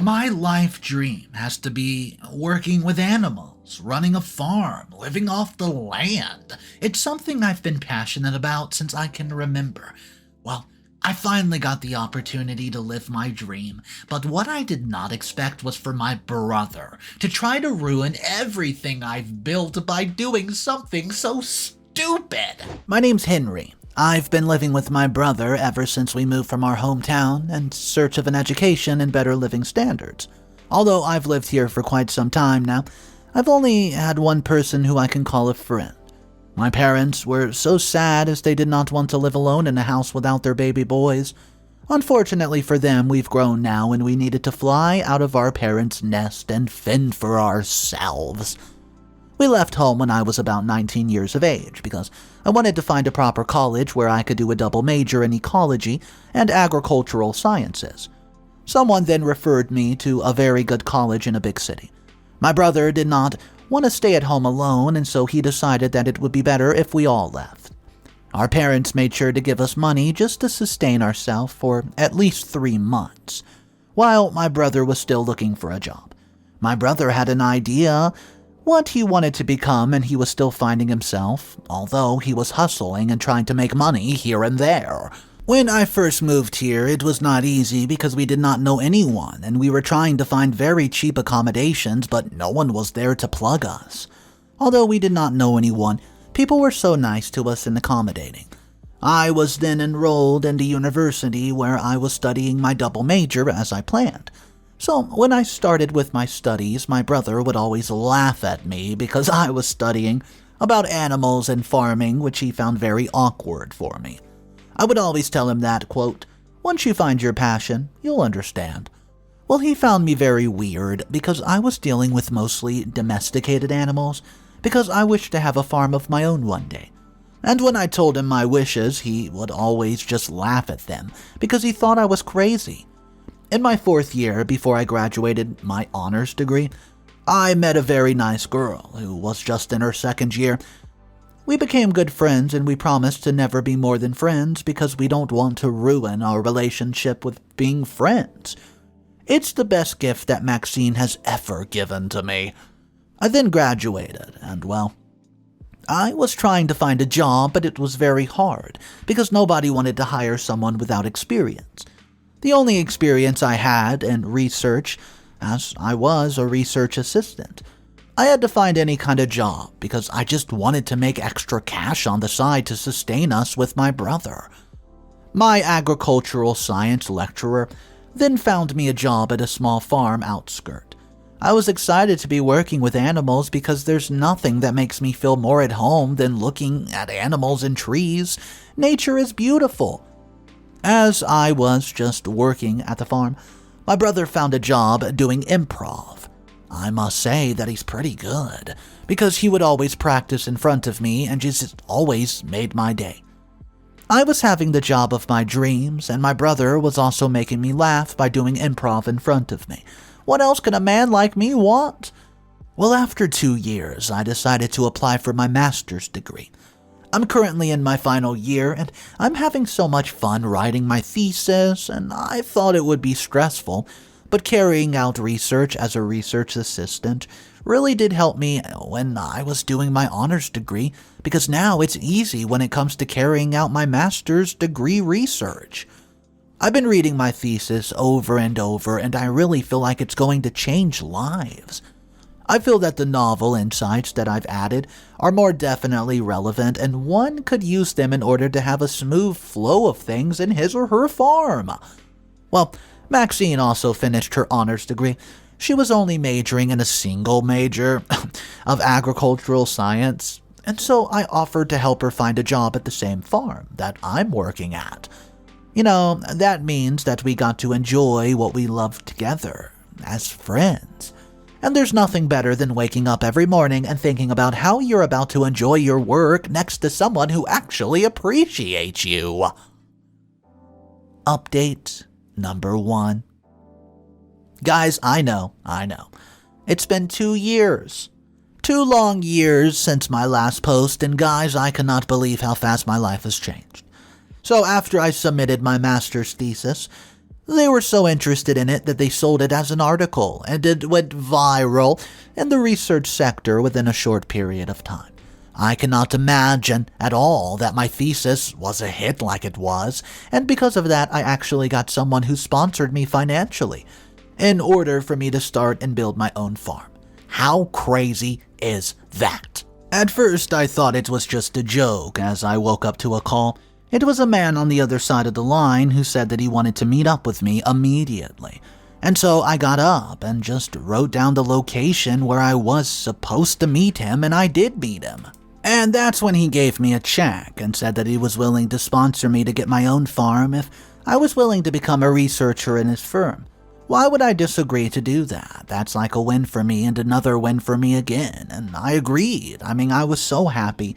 My life dream has to be working with animals, running a farm, living off the land. It's something I've been passionate about since I can remember. Well, I finally got the opportunity to live my dream, but what I did not expect was for my brother to try to ruin everything I've built by doing something so stupid. My name's Henry. I've been living with my brother ever since we moved from our hometown in search of an education and better living standards. Although I've lived here for quite some time now, I've only had one person who I can call a friend. My parents were so sad as they did not want to live alone in a house without their baby boys. Unfortunately for them, we've grown now and we needed to fly out of our parents' nest and fend for ourselves. We left home when I was about 19 years of age because I wanted to find a proper college where I could do a double major in ecology and agricultural sciences. Someone then referred me to a very good college in a big city. My brother did not want to stay at home alone, and so he decided that it would be better if we all left. Our parents made sure to give us money just to sustain ourselves for at least 3 months, while my brother was still looking for a job. My brother had an idea what he wanted to become, and he was still finding himself, although he was hustling and trying to make money here and there. When I first moved here, it was not easy because we did not know anyone, and we were trying to find very cheap accommodations, but no one was there to plug us. Although we did not know anyone, people were so nice to us and accommodating. I was then enrolled in the university where I was studying my double major as I planned. So when I started with my studies, my brother would always laugh at me because I was studying about animals and farming, which he found very awkward for me. I would always tell him that, quote, "Once you find your passion, you'll understand." Well, he found me very weird because I was dealing with mostly domesticated animals because I wished to have a farm of my own one day. And when I told him my wishes, he would always just laugh at them because he thought I was crazy. In my 4th year, before I graduated my honors degree, I met a very nice girl who was just in her 2nd year. We became good friends and we promised to never be more than friends because we don't want to ruin our relationship with being friends. It's the best gift that Maxine has ever given to me. I then graduated and, well, I was trying to find a job, but it was very hard because nobody wanted to hire someone without experience. The only experience I had in research, as I was a research assistant. I had to find any kind of job because I just wanted to make extra cash on the side to sustain us with my brother. My agricultural science lecturer then found me a job at a small farm outskirt. I was excited to be working with animals because there's nothing that makes me feel more at home than looking at animals and trees. Nature is beautiful. As I was just working at the farm, my brother found a job doing improv. I must say that he's pretty good, because he would always practice in front of me and just always made my day. I was having the job of my dreams, and my brother was also making me laugh by doing improv in front of me. What else can a man like me want? Well, after 2 years, I decided to apply for my master's degree. I'm currently in my final year, and I'm having so much fun writing my thesis, and I thought it would be stressful, but carrying out research as a research assistant really did help me when I was doing my honors degree, because now it's easy when it comes to carrying out my master's degree research. I've been reading my thesis over and over, and I really feel like it's going to change lives. I feel that the novel insights that I've added are more definitely relevant, and one could use them in order to have a smooth flow of things in his or her farm. Well, Maxine also finished her honors degree. She was only majoring in a single major of agricultural science, and so I offered to help her find a job at the same farm that I'm working at. You know, that means that we got to enjoy what we love together as friends. And there's nothing better than waking up every morning and thinking about how you're about to enjoy your work next to someone who actually appreciates you. Update number 1. Guys, I know. It's been 2 years. 2 long years since my last post, and guys, I cannot believe how fast my life has changed. So after I submitted my master's thesis, They were so interested in it that they sold it as an article, and it went viral in the research sector within a short period of time. I cannot imagine at all that my thesis was a hit like it was, and because of that I actually got someone who sponsored me financially in order for me to start and build my own farm. How crazy is that? At first I thought it was just a joke as I woke up to a call. It was a man on the other side of the line who said that he wanted to meet up with me immediately. And so I got up and just wrote down the location where I was supposed to meet him, and I did meet him. And that's when he gave me a check and said that he was willing to sponsor me to get my own farm if I was willing to become a researcher in his firm. Why would I disagree to do that? That's like a win for me and another win for me again, and I agreed. I was so happy.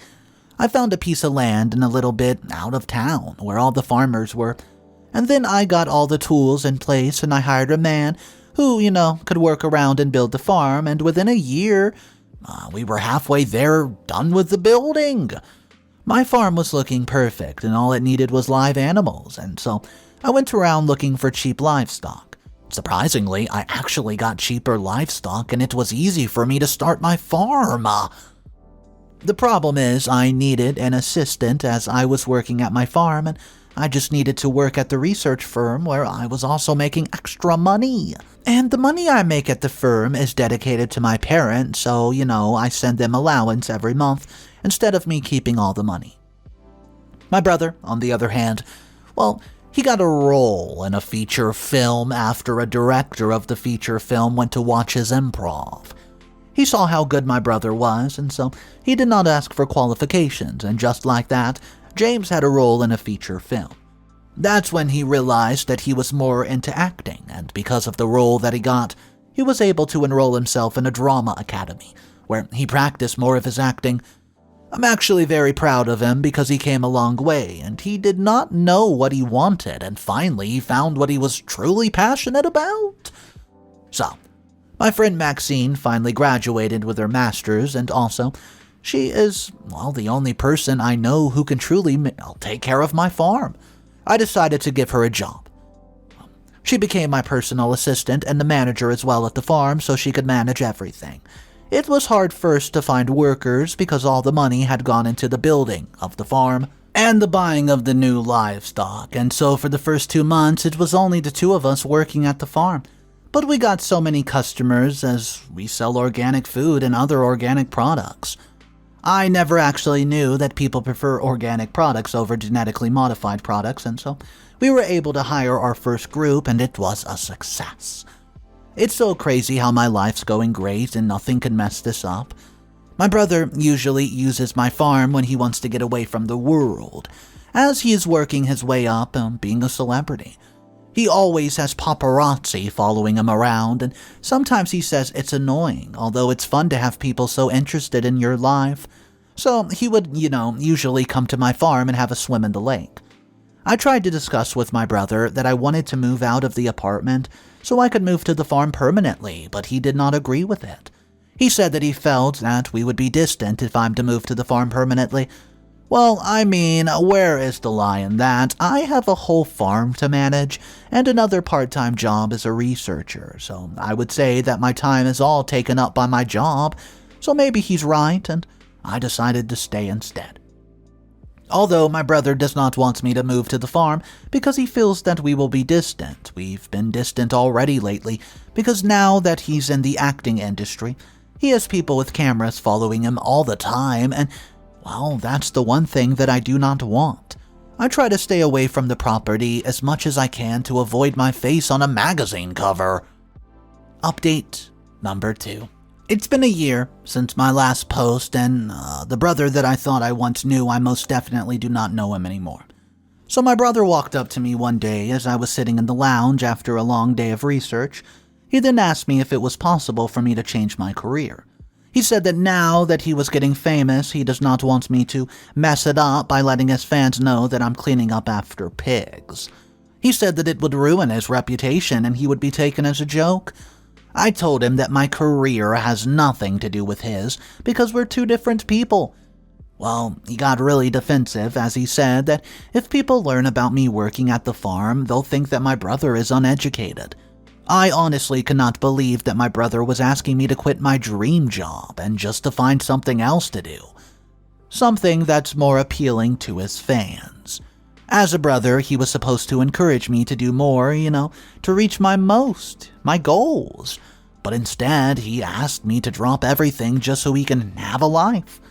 I found a piece of land in a little bit out of town where all the farmers were, and then I got all the tools in place and I hired a man who, could work around and build the farm, and within a year, we were halfway there, done with the building. My farm was looking perfect and all it needed was live animals, and so I went around looking for cheap livestock. Surprisingly, I actually got cheaper livestock and it was easy for me to start my farm. The problem is I needed an assistant as I was working at my farm, and I just needed to work at the research firm where I was also making extra money. And the money I make at the firm is dedicated to my parents, so, I send them allowance every month instead of me keeping all the money. My brother, on the other hand, he got a role in a feature film after a director of the feature film went to watch his improv. He saw how good my brother was, and so he did not ask for qualifications, and just like that, James had a role in a feature film. That's when he realized that he was more into acting, and because of the role that he got, he was able to enroll himself in a drama academy, where he practiced more of his acting. I'm actually very proud of him because he came a long way, and he did not know what he wanted, and finally he found what he was truly passionate about. So, my friend Maxine finally graduated with her master's, and also, she is, the only person I know who can truly take care of my farm. I decided to give her a job. She became my personal assistant and the manager as well at the farm so she could manage everything. It was hard first to find workers because all the money had gone into the building of the farm and the buying of the new livestock, and so for the first 2 months it was only the two of us working at the farm. But we got so many customers as we sell organic food and other organic products. I never actually knew that people prefer organic products over genetically modified products, and so we were able to hire our first group, and it was a success. It's so crazy how my life's going great and nothing can mess this up. My brother usually uses my farm when he wants to get away from the world, as he is working his way up and being a celebrity. He always has paparazzi following him around, and sometimes he says it's annoying, although it's fun to have people so interested in your life. So he would, usually come to my farm and have a swim in the lake. I tried to discuss with my brother that I wanted to move out of the apartment so I could move to the farm permanently, but he did not agree with it. He said that he felt that we would be distant if I'm to move to the farm permanently. Well, where is the lie in that? I have a whole farm to manage and another part-time job as a researcher, so I would say that my time is all taken up by my job, so maybe he's right, and I decided to stay instead. Although my brother does not want me to move to the farm because he feels that we will be distant. We've been distant already lately because now that he's in the acting industry, he has people with cameras following him all the time, and that's the one thing that I do not want. I try to stay away from the property as much as I can to avoid my face on a magazine cover. Update number 2. It's been a year since my last post, and the brother that I thought I once knew, I most definitely do not know him anymore. So my brother walked up to me one day as I was sitting in the lounge after a long day of research. He then asked me if it was possible for me to change my career. He said that now that he was getting famous, he does not want me to mess it up by letting his fans know that I'm cleaning up after pigs. He said that it would ruin his reputation and he would be taken as a joke. I told him that my career has nothing to do with his because we're two different people. Well, he got really defensive as he said that if people learn about me working at the farm, they'll think that my brother is uneducated. I honestly could not believe that my brother was asking me to quit my dream job and just to find something else to do. Something that's more appealing to his fans. As a brother, he was supposed to encourage me to do more, to reach my goals. But instead, he asked me to drop everything just so he can have a life.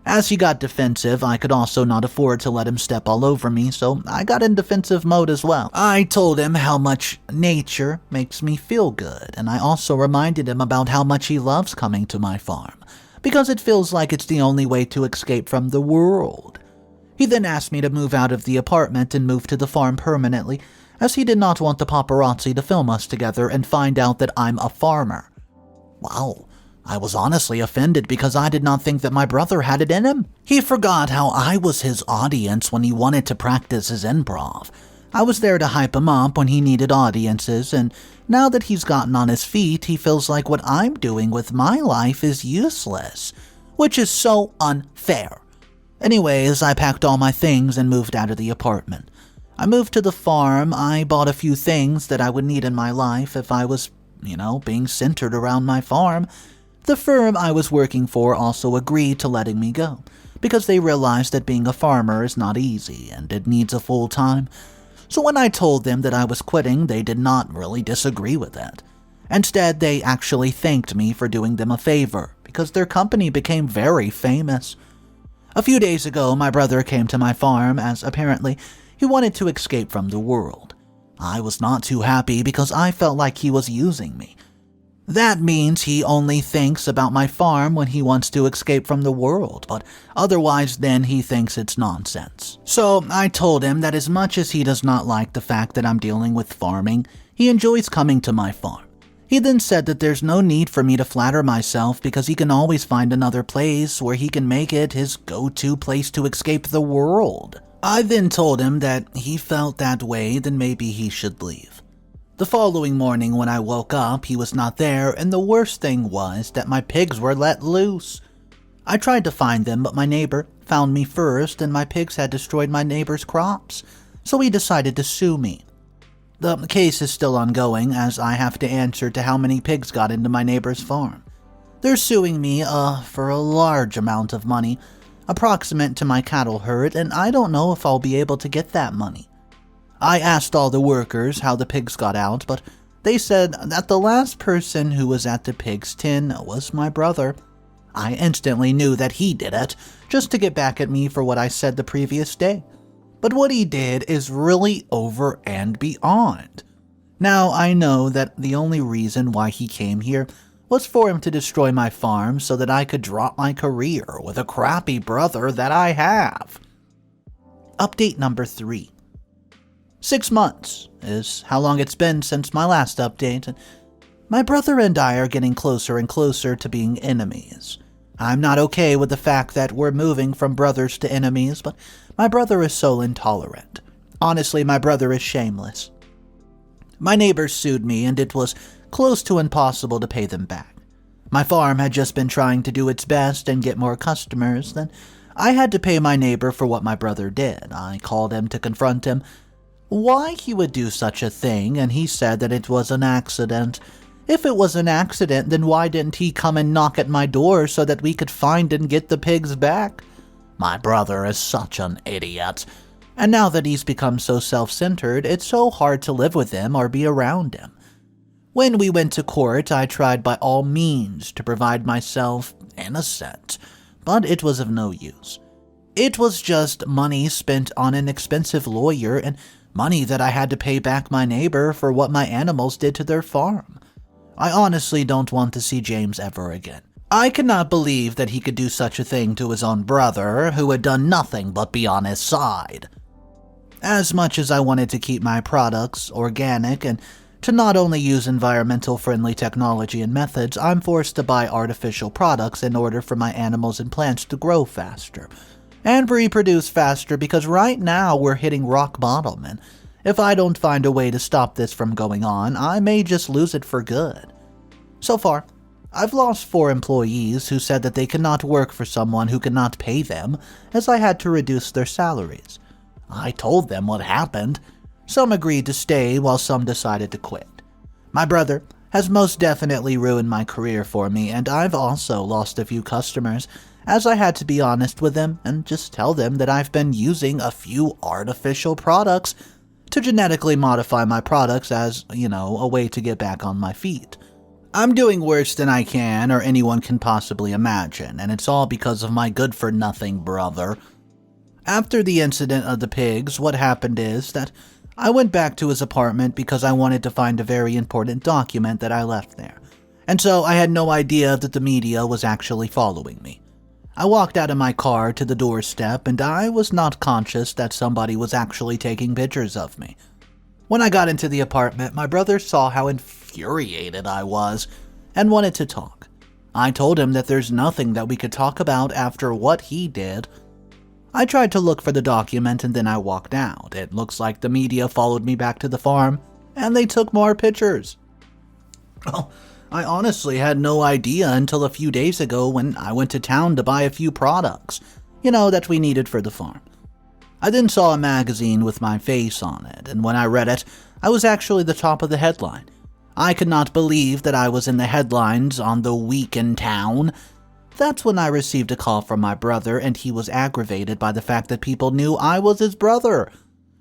As he got defensive, I could also not afford to let him step all over me, so I got in defensive mode as well. I told him how much nature makes me feel good, and I also reminded him about how much he loves coming to my farm, because it feels like it's the only way to escape from the world. He then asked me to move out of the apartment and move to the farm permanently, as he did not want the paparazzi to film us together and find out that I'm a farmer. Wow. I was honestly offended because I did not think that my brother had it in him. He forgot how I was his audience when he wanted to practice his improv. I was there to hype him up when he needed audiences, and now that he's gotten on his feet, he feels like what I'm doing with my life is useless, which is so unfair. Anyways, I packed all my things and moved out of the apartment. I moved to the farm. I bought a few things that I would need in my life if I was, being centered around my farm. The firm I was working for also agreed to letting me go, because they realized that being a farmer is not easy and it needs a full time. So when I told them that I was quitting, they did not really disagree with that. Instead, they actually thanked me for doing them a favor, because their company became very famous. A few days ago, my brother came to my farm as apparently he wanted to escape from the world. I was not too happy because I felt like he was using me. That means he only thinks about my farm when he wants to escape from the world, but otherwise then he thinks it's nonsense. So I told him that as much as he does not like the fact that I'm dealing with farming, he enjoys coming to my farm. He then said that there's no need for me to flatter myself because he can always find another place where he can make it his go-to place to escape the world. I then told him that he felt that way, then maybe he should leave. The following morning when I woke up, he was not there, and the worst thing was that my pigs were let loose. I tried to find them, but my neighbor found me first, and my pigs had destroyed my neighbor's crops, so he decided to sue me. The case is still ongoing, as I have to answer to how many pigs got into my neighbor's farm. They're suing me, for a large amount of money, approximate to my cattle herd, and I don't know if I'll be able to get that money. I asked all the workers how the pigs got out, but they said that the last person who was at the pig's tin was my brother. I instantly knew that he did it, just to get back at me for what I said the previous day. But what he did is really over and beyond. Now I know that the only reason why he came here was for him to destroy my farm so that I could drop my career with a crappy brother that I have. Update number 3. 6 months is how long it's been since my last update. My brother and I are getting closer and closer to being enemies. I'm not okay with the fact that we're moving from brothers to enemies, but my brother is so intolerant. Honestly, my brother is shameless. My neighbors sued me, and it was close to impossible to pay them back. My farm had just been trying to do its best and get more customers. Then I had to pay my neighbor for what my brother did. I called him to confront him why he would do such a thing, and he said that it was an accident. If it was an accident, then why didn't he come and knock at my door so that we could find and get the pigs back? My brother is such an idiot. And now that he's become so self-centered, it's so hard to live with him or be around him. When we went to court, I tried by all means to provide myself innocent, but it was of no use. It was just money spent on an expensive lawyer and money that I had to pay back my neighbor for what my animals did to their farm. I honestly don't want to see James ever again. I cannot believe that he could do such a thing to his own brother, who had done nothing but be on his side. As much as I wanted to keep my products organic and to not only use environmental-friendly technology and methods, I'm forced to buy artificial products in order for my animals and plants to grow faster and reproduce faster, because right now we're hitting rock bottom, and if I don't find a way to stop this from going on, I may just lose it for good. So far, I've lost 4 employees who said that they could not work for someone who could not pay them, as I had to reduce their salaries. I told them what happened. Some agreed to stay while some decided to quit. My brother has most definitely ruined my career for me, and I've also lost a few customers, as I had to be honest with them and just tell them that I've been using a few artificial products to genetically modify my products as, a way to get back on my feet. I'm doing worse than I can or anyone can possibly imagine, and it's all because of my good-for-nothing brother. After the incident of the pigs, what happened is that I went back to his apartment because I wanted to find a very important document that I left there, and so I had no idea that the media was actually following me. I walked out of my car to the doorstep, and I was not conscious that somebody was actually taking pictures of me. When I got into the apartment, my brother saw how infuriated I was and wanted to talk. I told him that there's nothing that we could talk about after what he did. I tried to look for the document and then I walked out. It looks like the media followed me back to the farm and they took more pictures. Well, I honestly had no idea until a few days ago when I went to town to buy a few products, that we needed for the farm. I then saw a magazine with my face on it, and when I read it, I was actually the top of the headline. I could not believe that I was in the headlines on the week in town. That's when I received a call from my brother, and he was aggravated by the fact that people knew I was his brother.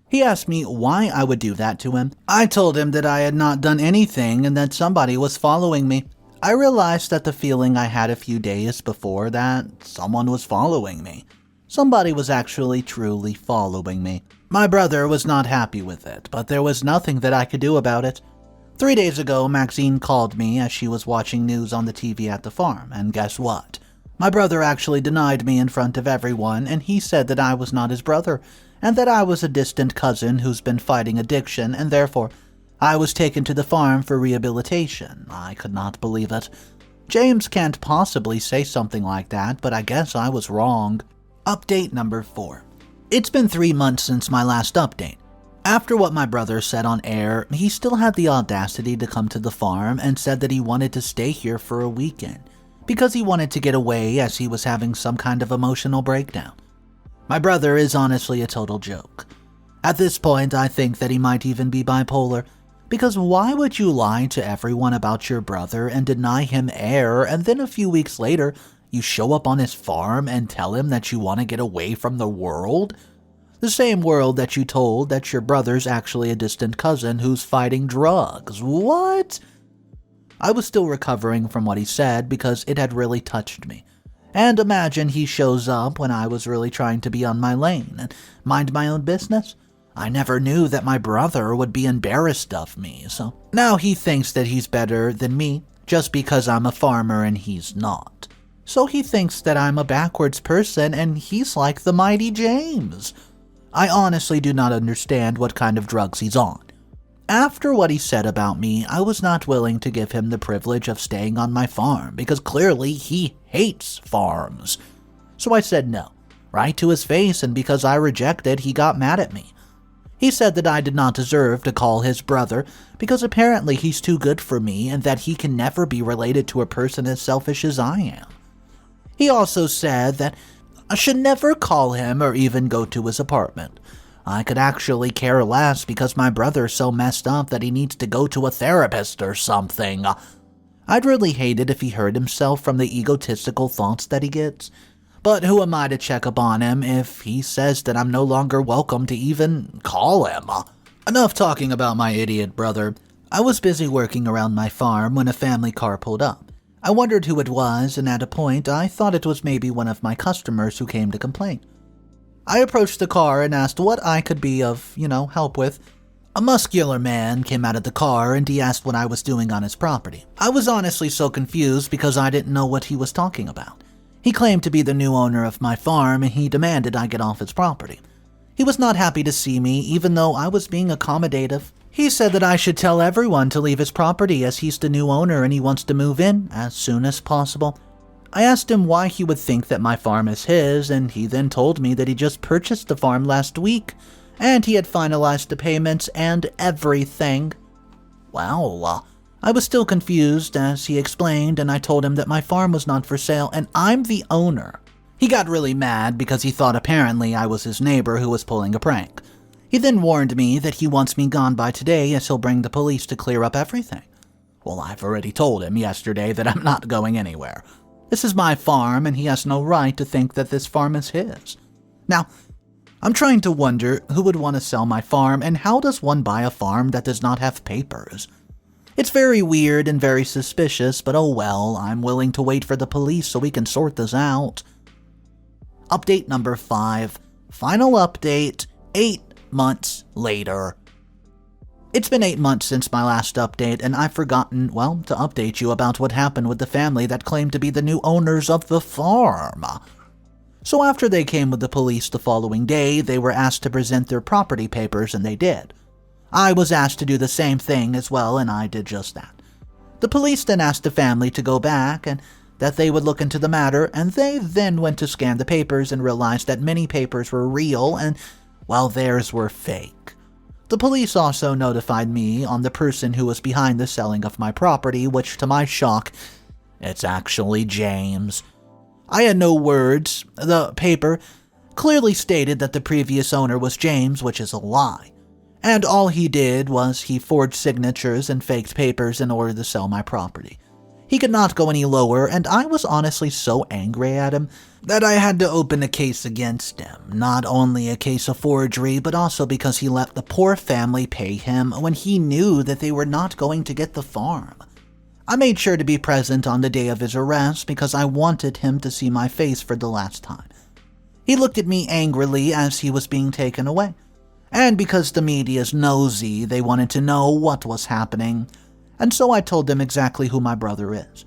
He asked me why I would do that to him. I told him that I had not done anything and that somebody was following me. I realized that the feeling I had a few days before that someone was following me. Somebody was actually truly following me. My brother was not happy with it, but there was nothing that I could do about it. 3 days ago, Maxine called me as she was watching news on the TV at the farm, and guess what? My brother actually denied me in front of everyone, and he said that I was not his brother, and that I was a distant cousin who's been fighting addiction, and therefore I was taken to the farm for rehabilitation. I could not believe it. James can't possibly say something like that, but I guess I was wrong. Update number 4. It's been 3 months since my last update. After what my brother said on air, he still had the audacity to come to the farm and said that he wanted to stay here for a weekend because he wanted to get away as he was having some kind of emotional breakdown. My brother is honestly a total joke. At this point, I think that he might even be bipolar, because why would you lie to everyone about your brother and deny him air, and then a few weeks later, you show up on his farm and tell him that you want to get away from the world? The same world that you told that your brother's actually a distant cousin who's fighting drugs. What? I was still recovering from what he said because it had really touched me. And imagine he shows up when I was really trying to be on my lane and mind my own business. I never knew that my brother would be embarrassed of me, so now he thinks that he's better than me just because I'm a farmer and he's not. So he thinks that I'm a backwards person and he's like the mighty James. I honestly do not understand what kind of drugs he's on. After what he said about me, I was not willing to give him the privilege of staying on my farm because clearly he hates farms. So I said no, right to his face, and because I rejected, he got mad at me. He said that I did not deserve to call his brother because apparently he's too good for me and that he can never be related to a person as selfish as I am. He also said that I should never call him or even go to his apartment. I could actually care less because my brother's so messed up that he needs to go to a therapist or something. I'd really hate it if he hurt himself from the egotistical thoughts that he gets. But who am I to check up on him if he says that I'm no longer welcome to even call him? Enough talking about my idiot brother. I was busy working around my farm when a family car pulled up. I wondered who it was, and at a point I thought it was maybe one of my customers who came to complain. I approached the car and asked what I could be of, help with. A muscular man came out of the car and he asked what I was doing on his property. I was honestly so confused because I didn't know what he was talking about. He claimed to be the new owner of my farm and he demanded I get off his property. He was not happy to see me even though I was being accommodative. He said that I should tell everyone to leave his property as he's the new owner and he wants to move in as soon as possible. I asked him why he would think that my farm is his, and he then told me that he just purchased the farm last week, and he had finalized the payments and everything. Well, I was still confused as he explained, and I told him that my farm was not for sale and I'm the owner. He got really mad because he thought apparently I was his neighbor who was pulling a prank. He then warned me that he wants me gone by today as he'll bring the police to clear up everything. Well, I've already told him yesterday that I'm not going anywhere. This is my farm and he has no right to think that this farm is his. Now, I'm trying to wonder who would want to sell my farm and how does one buy a farm that does not have papers? It's very weird and very suspicious, but oh well, I'm willing to wait for the police so we can sort this out. Update number 5. Final update, 8 months later. It's been 8 months since my last update, and I've forgotten, well, to update you about what happened with the family that claimed to be the new owners of the farm. So after they came with the police the following day, they were asked to present their property papers, and they did. I was asked to do the same thing as well, and I did just that. The police then asked the family to go back and that they would look into the matter, and they then went to scan the papers and realized that many papers were real and, well, theirs were fake. The police also notified me on the person who was behind the selling of my property, which to my shock, it's actually James. I had no words. The paper clearly stated that the previous owner was James, which is a lie. And all he did was he forged signatures and faked papers in order to sell my property. He could not go any lower, and I was honestly so angry at him that I had to open a case against him. Not only a case of forgery, but also because he let the poor family pay him when he knew that they were not going to get the farm. I made sure to be present on the day of his arrest because I wanted him to see my face for the last time. He looked at me angrily as he was being taken away. And because the media's nosy, they wanted to know what was happening. And so I told them exactly who my brother is.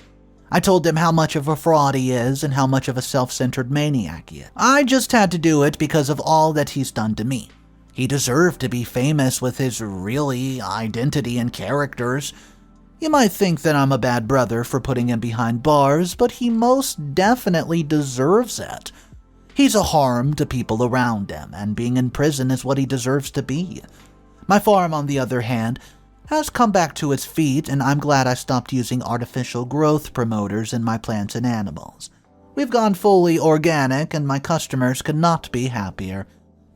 I told them how much of a fraud he is and how much of a self-centered maniac he is. I just had to do it because of all that he's done to me. He deserved to be famous with his really identity and characters. You might think that I'm a bad brother for putting him behind bars, but he most definitely deserves it. He's a harm to people around him, and being in prison is what he deserves to be. My farm, on the other hand, has come back to its feet, and I'm glad I stopped using artificial growth promoters in my plants and animals. We've gone fully organic, and my customers could not be happier.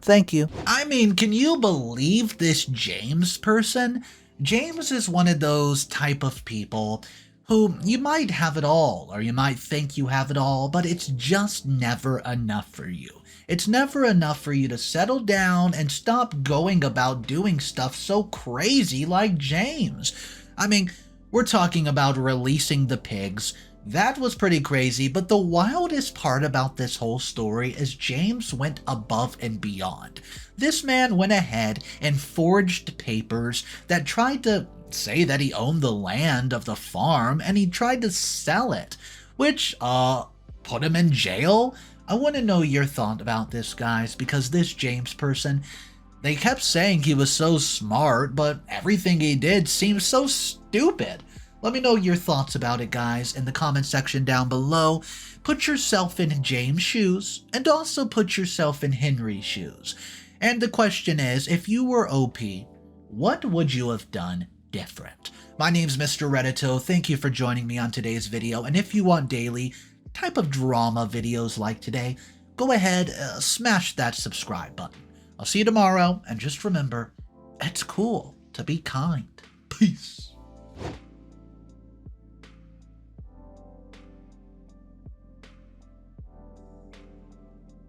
Thank you. I mean, can you believe this James person? James is one of those type of people who you might have it all, or you might think you have it all, but it's just never enough for you. It's never enough for you to settle down and stop going about doing stuff so crazy like James. I mean, we're talking about releasing the pigs. That was pretty crazy, but the wildest part about this whole story is James went above and beyond. This man went ahead and forged papers that tried to say that he owned the land of the farm, and he tried to sell it, which, put him in jail? I want to know your thought about this, guys, because this James person, they kept saying he was so smart, but everything he did seems so stupid. Let me know your thoughts about it, guys, in the comment section down below. Put yourself in James' shoes, and also put yourself in Henry's shoes. And the question is, if you were OP, what would you have done different? My name's Mr. Reddito. Thank you for joining me on today's video, and if you want daily type of drama videos like today, go ahead, smash that subscribe button. I'll see you tomorrow, and just remember, it's cool to be kind. Peace.